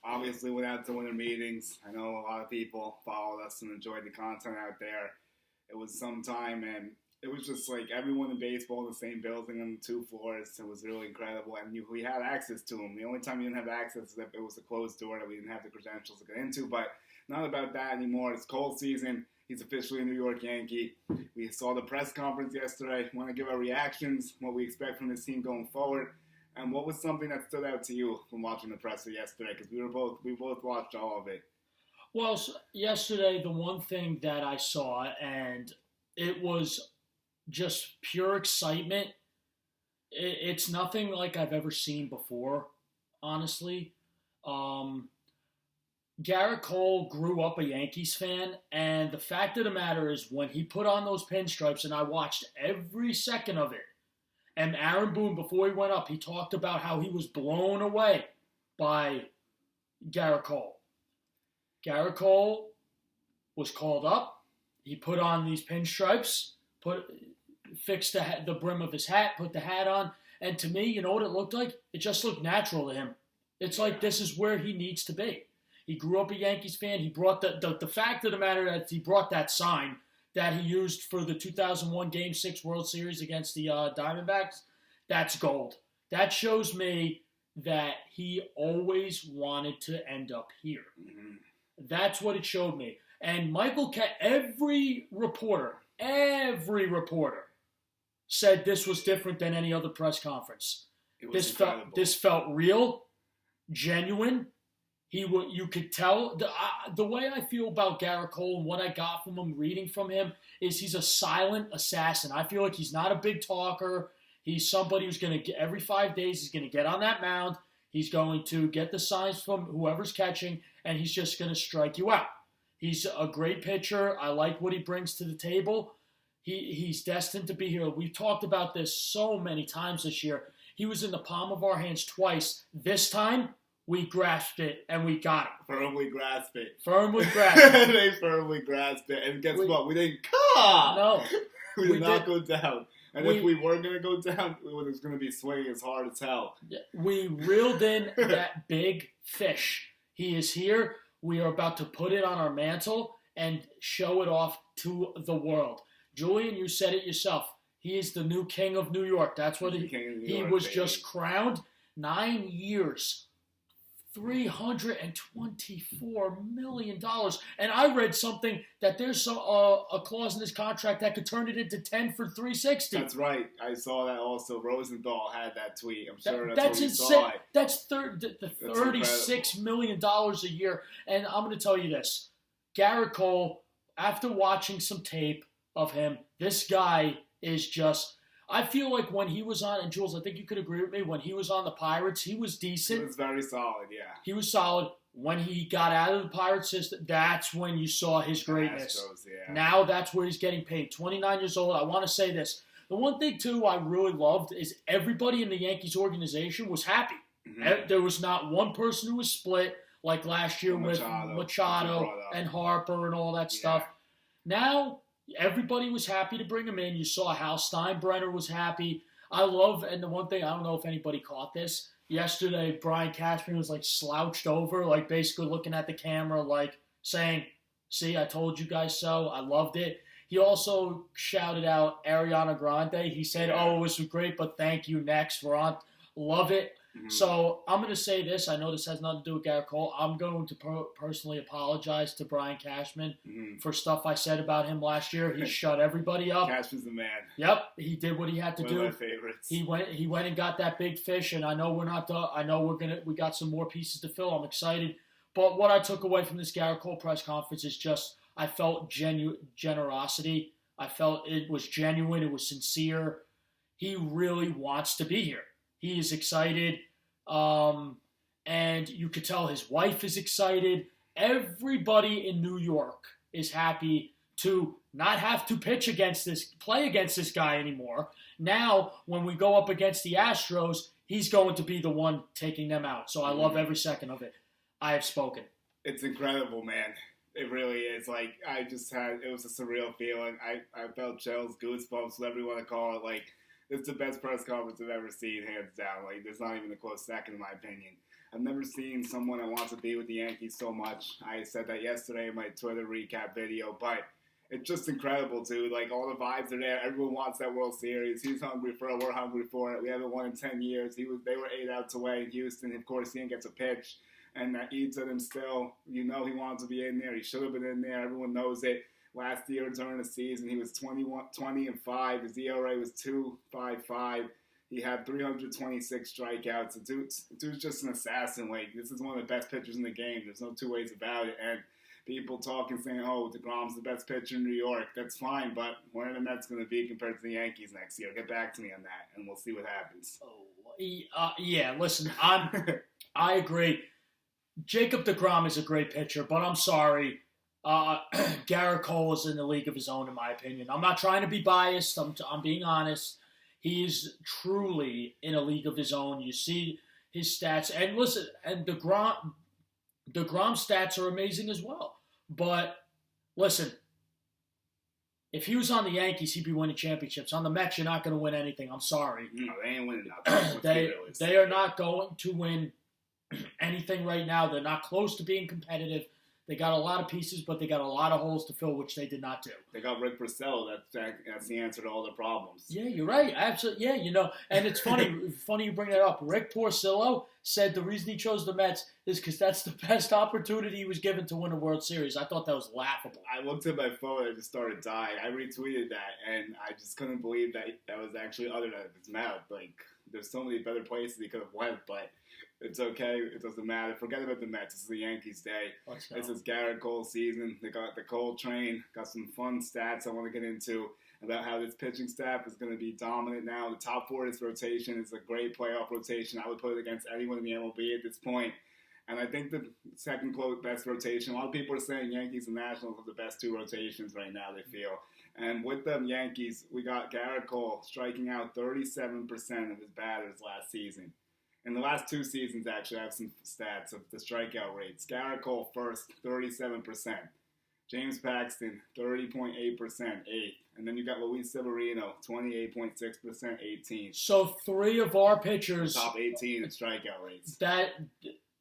Obviously, went out to winter meetings. I know a lot of people followed us and enjoyed the content out there. It was some time, and it was just like everyone in baseball in the same building on the two floors. It was really incredible, and we had access to them. The only time you didn't have access is if it was a closed door that we didn't have the credentials to get into, but not about that anymore. It's cold season. He's officially a New York Yankee. We saw the press conference yesterday. Want to give our reactions, what we expect from this team going forward, and what was something that stood out to you from watching the presser yesterday? Because we both watched all of it. Well, yesterday, the one thing that I saw, and it was just pure excitement. It's nothing like I've ever seen before, honestly. Garrett Cole grew up a Yankees fan, and the fact of the matter is when he put on those pinstripes, and I watched every second of it, and Aaron Boone, before he went up, he talked about how he was blown away by Garrett Cole. Garrett Cole was called up. He put on these pinstripes, fixed the brim of his hat, put the hat on, and to me, you know what it looked like? It just looked natural to him. It's like this is where he needs to be. He grew up a Yankees fan. He brought the fact of the matter that he brought that sign that he used for the 2001 Game 6 World Series against the Diamondbacks. That's gold. That shows me that he always wanted to end up here. Mm-hmm. That's what it showed me. And every reporter said this was different than any other press conference. This felt real, genuine. You could tell the way I feel about Garrett Cole and what I got from him, reading from him, is he's a silent assassin. I feel like he's not a big talker. He's somebody who's going to every 5 days he's going to get on that mound. He's going to get the signs from whoever's catching, and he's just going to strike you out. He's a great pitcher. I like what he brings to the table. He's destined to be here. We've talked about this so many times this year. He was in the palm of our hands twice. This time, we grasped it, and we got it. Firmly grasped it. They firmly grasped it. And guess what? We didn't come. No. We did not go down. And if we were going to go down, it was going to be swinging as hard as hell. We reeled in that big fish. He is here. We are about to put it on our mantle and show it off to the world. Julian, you said it yourself. He is the new king of New York. That's what he was just crowned. 9 years. $324 million. And I read something that there's a clause in this contract that could turn it into 10 for $360. That's right. I saw that also. Rosenthal had that tweet. I'm sure that's insane. Saw it. That's $36 million a year. And I'm going to tell you this. Garrett Cole, after watching some tape of him, this guy is just... I feel like when he was on, and Jules, I think you could agree with me, when he was on the Pirates, he was decent. He was very solid, yeah. He was solid. When he got out of the Pirates system, that's when you saw his greatness. Astros, yeah. Now that's where he's getting paid. 29 years old. I want to say this. The one thing, too, I really loved is everybody in the Yankees organization was happy. Mm-hmm. There was not one person who was split, like last year with Machado and Harper and all that stuff. Now... everybody was happy to bring him in. You saw how Steinbrenner was happy. And the one thing, I don't know if anybody caught this. Yesterday, Brian Cashman was like slouched over, like basically looking at the camera, like saying, "See, I told you guys so." I loved it. He also shouted out Ariana Grande. He said, "Oh, this was great, but thank you. Next, we're on." Love it. Mm-hmm. So I'm going to say this. I know this has nothing to do with Garrett Cole. I'm going to personally apologize to Brian Cashman for stuff I said about him last year. He shut everybody up. Cashman's the man. Yep, he did what he had to do. One of my favorites. He went and got that big fish, and I know we're not done. I know we got some more pieces to fill. I'm excited. But what I took away from this Garrett Cole press conference is just I felt generosity. I felt it was genuine. It was sincere. He really wants to be here. He is excited, and you could tell his wife is excited. Everybody in New York is happy to not have to play against this guy anymore. Now, when we go up against the Astros, he's going to be the one taking them out. So I love every second of it. I have spoken. It's incredible, man. It really is. Like, it was a surreal feeling. I felt chills, goosebumps, whatever you want to call it. Like, it's the best press conference I've ever seen, hands down. Like, there's not even a close second, in my opinion. I've never seen someone that wants to be with the Yankees so much. I said that yesterday in my Twitter recap video, but it's just incredible, dude. Like, all the vibes are there. Everyone wants that World Series. He's hungry for it. We're hungry for it. We haven't won in 10 years. They were 8 outs away in Houston. Of course, he didn't get to pitch, and that eats at him still. You know he wants to be in there. He should have been in there. Everyone knows it. Last year during the season, he was 20-5. His ERA was 2.55. He had 326 strikeouts. The dude's just an assassin. Like, this is one of the best pitchers in the game. There's no two ways about it. And people talking, saying, "Oh, DeGrom's the best pitcher in New York." That's fine, but where are the Mets going to be compared to the Yankees next year? Get back to me on that, and we'll see what happens. Yeah. Listen, I agree. Jacob DeGrom is a great pitcher, but I'm sorry. Garrett Cole is in a league of his own, in my opinion. I'm not trying to be biased. I'm being honest. He is truly in a league of his own. You see his stats, and listen, and DeGrom's stats are amazing as well. But listen, if he was on the Yankees, he'd be winning championships. On the Mets, you're not going to win anything. I'm sorry. No, they ain't winning nothing. They are not going to win anything right now. They're not close to being competitive. They got a lot of pieces, but they got a lot of holes to fill, which they did not do. They got Rick Porcello. That's the answer to all their problems. Yeah, you're right. Absolutely. Yeah, and it's funny you bring that up. Rick Porcello said the reason he chose the Mets is because that's the best opportunity he was given to win a World Series. I thought that was laughable. I looked at my phone and I just started dying. I retweeted that, and I just couldn't believe that was actually uttered out of his mouth. Like, there's so many better places he could have went, but it's okay. It doesn't matter. Forget about the Mets. This is the Yankees' day. This is Garrett Cole's season. They got the Cole train. Got some fun stats I want to get into about how this pitching staff is going to be dominant now. The top four of this rotation is a great playoff rotation. I would put it against anyone in the MLB at this point. And I think the second best rotation, a lot of people are saying Yankees and Nationals are the best two rotations right now, they feel. And with them Yankees, we got Garrett Cole striking out 37% of his batters last season. In the last two seasons, actually, I have some stats of the strikeout rates. Garrett Cole first, 37%. James Paxton, 30.8%, 8th. And then you got Luis Severino, 28.6%, 18th. So three of our pitchers, top 18 in strikeout rates.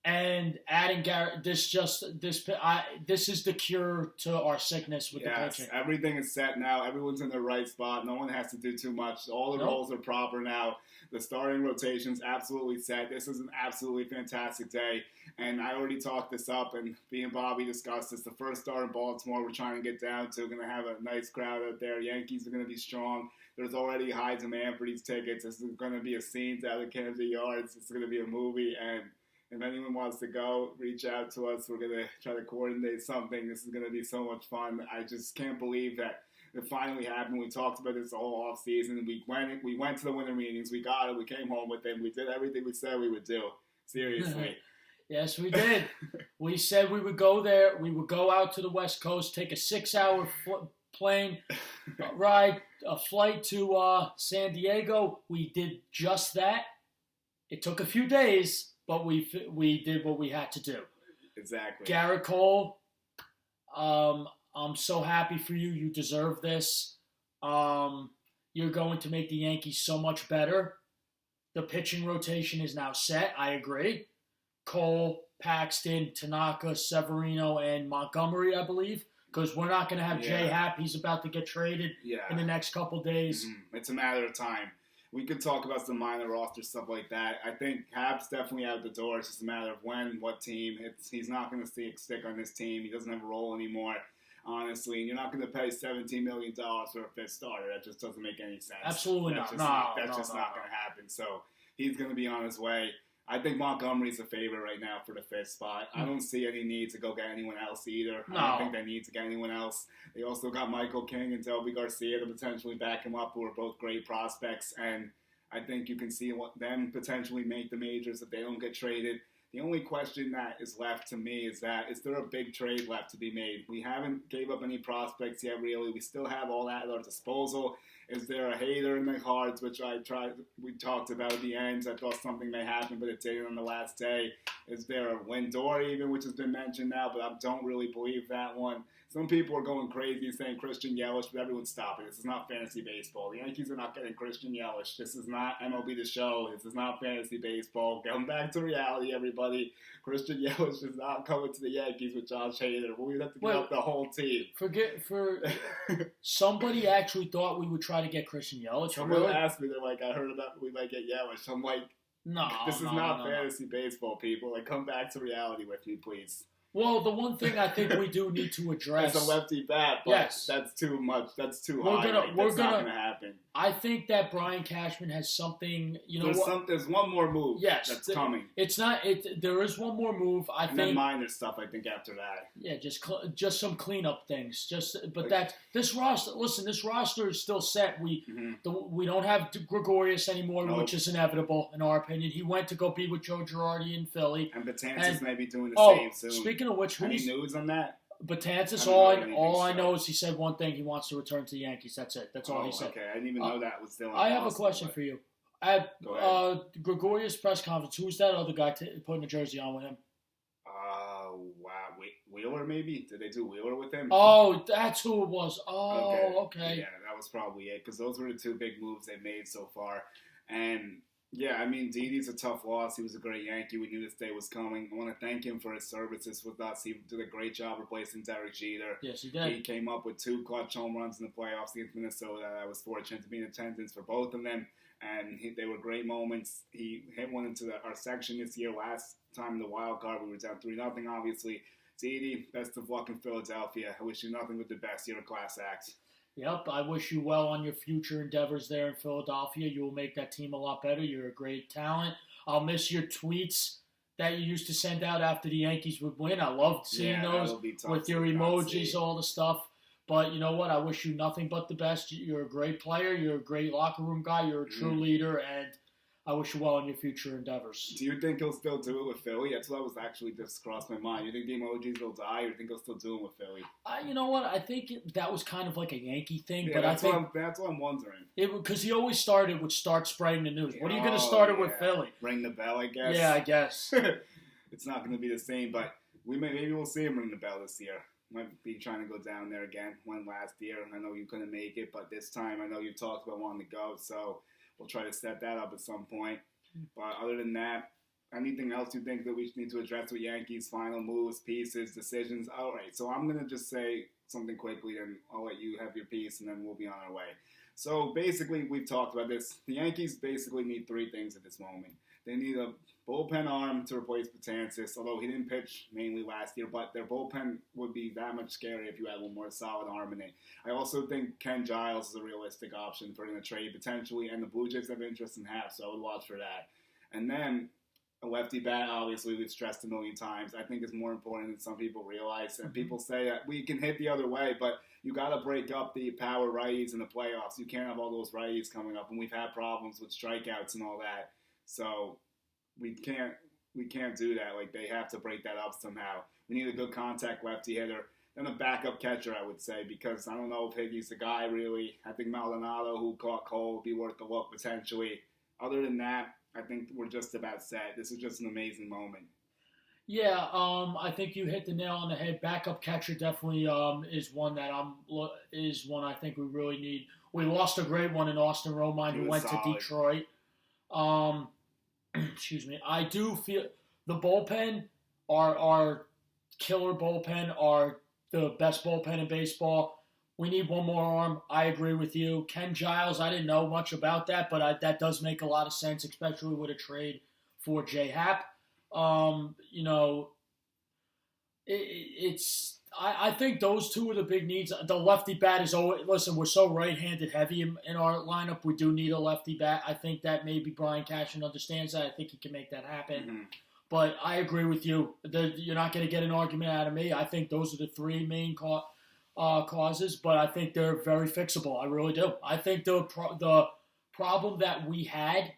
And adding Garrett, this is the cure to our sickness with the pitching. Everything is set now. Everyone's in the right spot. No one has to do too much. All the roles are proper now. The starting rotation's absolutely set. This is an absolutely fantastic day. And I already talked this up, and me and Bobby discussed this. The first start in Baltimore we're trying to get down to. Going to have a nice crowd out there. Yankees are going to be strong. There's already high demand for these tickets. This is going to be a scene out of Camden Yards. It's going to be a movie, and if anyone wants to go, reach out to us. We're going to try to coordinate something. This is going to be so much fun. I just can't believe that it finally happened. We talked about this all off season. We went to the winter meetings. We got it. We came home with it. We did everything we said we would do. Seriously. Yes, we did. We said we would go there. We would go out to the West Coast, take a 6-hour plane ride, a flight to San Diego. We did just that. It took a few days, but we did what we had to do. Exactly. Garrett Cole, I'm so happy for you. You deserve this. You're going to make the Yankees so much better. The pitching rotation is now set. I agree. Cole, Paxton, Tanaka, Severino, and Montgomery, I believe. Because we're not going to have Jay Happ. He's about to get traded in the next couple days. Mm-hmm. It's a matter of time. We could talk about some minor roster stuff like that. I think Happ's definitely out the door. It's just a matter of when, what team. He's not going to stick on this team. He doesn't have a role anymore, honestly. And you're not going to pay $17 million for a fifth starter. That just doesn't make any sense. Absolutely That's not. That's not going to happen. So he's going to be on his way. I think Montgomery's a favorite right now for the fifth spot. I don't see any need to go get anyone else either. No. I don't think they need to get anyone else. They also got Michael King and Toby Garcia to potentially back him up, who are both great prospects. And I think you can see them potentially make the majors if they don't get traded. The only question that is left to me is there a big trade left to be made? We haven't gave up any prospects yet, really. We still have all that at our disposal. Is there a hater in the cards, which we talked about at the end. I thought something may happen, but it didn't on the last day. Is there a Lindor even, which has been mentioned now, but I don't really believe that one. Some people are going crazy saying Christian Yelich, but everyone stop it. This is not fantasy baseball. The Yankees are not getting Christian Yelich. This is not MLB The Show. This is not fantasy baseball. Come back to reality, everybody. Christian Yelich is not coming to the Yankees with Josh Hader. We have to give up the whole team. Somebody actually thought we would try to get Christian Yelich. Someone asked me, they're like, I heard about we might get Yelich. I'm like, this is not fantasy baseball, people. Like, come back to reality with me, please. Well, the one thing I think we do need to address... It's a lefty bat, but that's too much. That's too high. That's not going to happen. I think that Brian Cashman has something... There's one more move that's coming. There is one more move. Then minor stuff, I think, after that. Yeah, just some cleanup things. This roster... Listen, this roster is still set. We don't have Gregorius anymore, which is inevitable, in our opinion. He went to go be with Joe Girardi in Philly. And Betances may be doing the same soon. Speaking of which, any news on that? Betances, all I know is he said one thing: he wants to return to the Yankees. That's it. That's all he said. Okay, I didn't even know that was still. I have a question for you. At Gregorius' press conference, who's that other guy putting a jersey on with him? Wow, Wheeler maybe? Did they do Wheeler with him? Oh, that's who it was. Oh, okay. Yeah, that was probably it because those were the two big moves they made so far, and. Yeah, I mean, Didi's a tough loss. He was a great Yankee. We knew this day was coming. I want to thank him for his services with us. He did a great job replacing Derek Jeter. Yes, he did. He came up with 2 clutch home runs in the playoffs against Minnesota. I was fortunate to be in attendance for both of them, and they were great moments. He hit one into our section this year. Last time in the wild card, we were down 3-0, obviously. Didi, best of luck in Philadelphia. I wish you nothing but the best. You're a class act. Yep, I wish you well on your future endeavors there in Philadelphia. You will make that team a lot better. You're a great talent. I'll miss your tweets that you used to send out after the Yankees would win. I loved seeing those with your emojis, all the stuff. But you know what? I wish you nothing but the best. You're a great player. You're a great locker room guy. You're a true leader, and I wish you well in your future endeavors. Do you think he'll still do it with Philly? That's what was actually just crossed my mind. You think the emojis will die, or do you think he'll still do it with Philly? You know what? I think that was kind of like a Yankee thing. Yeah, but that's what I'm wondering. Because he always started with start spreading the news. What are you going to start it with Philly? Ring the bell, I guess. Yeah, I guess. It's not going to be the same, but maybe we'll see him ring the bell this year. Might be trying to go down there again. Went last year. I know you couldn't make it, but this time I know you talked about wanting to go, so we'll try to set that up at some point. But other than that, anything else you think that we need to address with Yankees' final moves, pieces, decisions? All right, so I'm going to just say something quickly, and I'll let you have your piece, and then we'll be on our way. So basically, we've talked about this. The Yankees basically need 3 things at this moment. They need a bullpen arm to replace Betances, although he didn't pitch mainly last year, but their bullpen would be that much scarier if you had one more solid arm in it. I also think Ken Giles is a realistic option for in a trade potentially, and the Blue Jays have interest in half, so I would watch for that. And then a lefty bat, obviously, we've stressed a million times, I think is more important than some people realize. And people say that we can hit the other way, but you got to break up the power righties in the playoffs. You can't have all those righties coming up, and we've had problems with strikeouts and all that. So we can't do that. Like, they have to break that up somehow. We need a good contact lefty hitter. Then a backup catcher, I would say, because I don't know if Higgy's the guy, really. I think Maldonado, who caught Cole, would be worth the look, potentially. Other than that, I think we're just about set. This is just an amazing moment. Yeah, I think you hit the nail on the head. Backup catcher definitely is one I think we really need. We lost a great one in Austin Romine, who went to Detroit. Excuse me. I do feel the bullpen, our killer bullpen, are the best bullpen in baseball. We need one more arm. I agree with you. Ken Giles, I didn't know much about that, but that does make a lot of sense, especially with a trade for J Happ. I think those two are the big needs. The lefty bat is always, listen, we're so right-handed heavy in our lineup. We do need a lefty bat. I think that maybe Brian Cashman understands that. I think he can make that happen. Mm-hmm. But I agree with you. You're not going to get an argument out of me. I think those are the 3 main causes, but I think they're very fixable. I really do. I think the problem that we had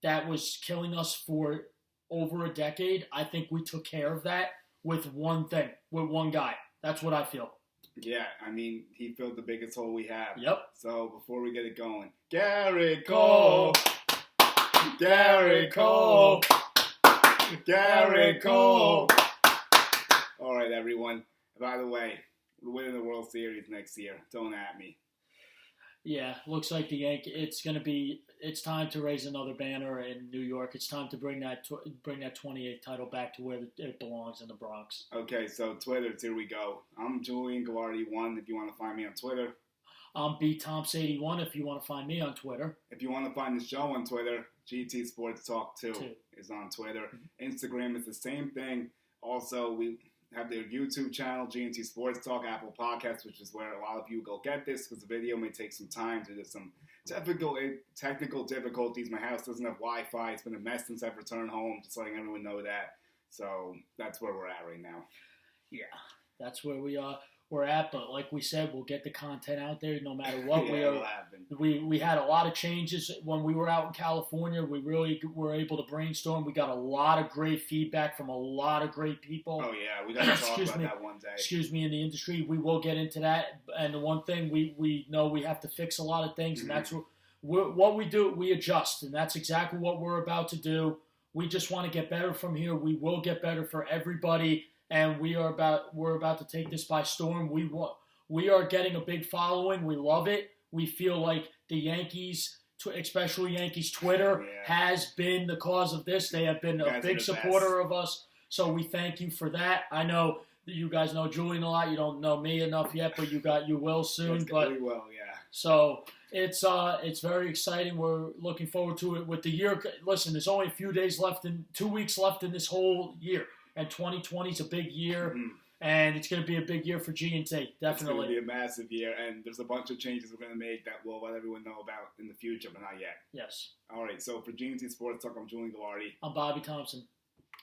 that was killing us for over a decade, I think we took care of that with one thing, with one guy. That's what I feel. Yeah, I mean, he filled the biggest hole we have. Yep. So before we get it going, Garrett Cole! Garrett Cole! Garrett Cole! All right, everyone. By the way, we're winning the World Series next year. Don't at me. Yeah, looks like the it's time to raise another banner in New York. It's time to bring that 28th title back to where it belongs in the Bronx. Okay, so Twitter, here we go. I'm Julian Gavardi1 if you want to find me on Twitter. I'm BTomps81 if you want to find me on Twitter. If you want to find the show on Twitter, GT Sports Talk 2 is on Twitter. Instagram is the same thing. Also, we have their YouTube channel, GT Sports Talk, Apple Podcasts, which is where a lot of you go get this because the video may take some time due to some technical difficulties. My house doesn't have Wi-Fi. It's been a mess since I've returned home, just letting everyone know that. So that's where we're at right now. Yeah, that's where we're at, but like we said, we'll get the content out there no matter what. We had a lot of changes when we were out in California. We really were able to brainstorm. We got a lot of great feedback from a lot of great people. Oh yeah, we got to talk about that one day. Excuse me, in the industry, we will get into that. And the one thing we know we have to fix a lot of things, and that's what we do. We adjust, and that's exactly what we're about to do. We just want to get better from here. We will get better for everybody. And we're about to take this by storm. We are getting a big following. We love it. We feel like the Yankees, especially Yankees Twitter, has been the cause of this. They have been a big supporter of us. So we thank you for that. I know that you guys know Julian a lot. You don't know me enough yet, but you will soon. We will, yeah. So it's very exciting. We're looking forward to it with the year. Listen, there's only a few days left 2 weeks left in this whole year. And 2020 is a big year, and it's going to be a big year for G&T, definitely. It's going to be a massive year, and there's a bunch of changes we're going to make that we'll let everyone know about in the future, but not yet. Yes. All right, so for G&T Sports Talk, I'm Julian Gavardi. I'm Bobby Thompson.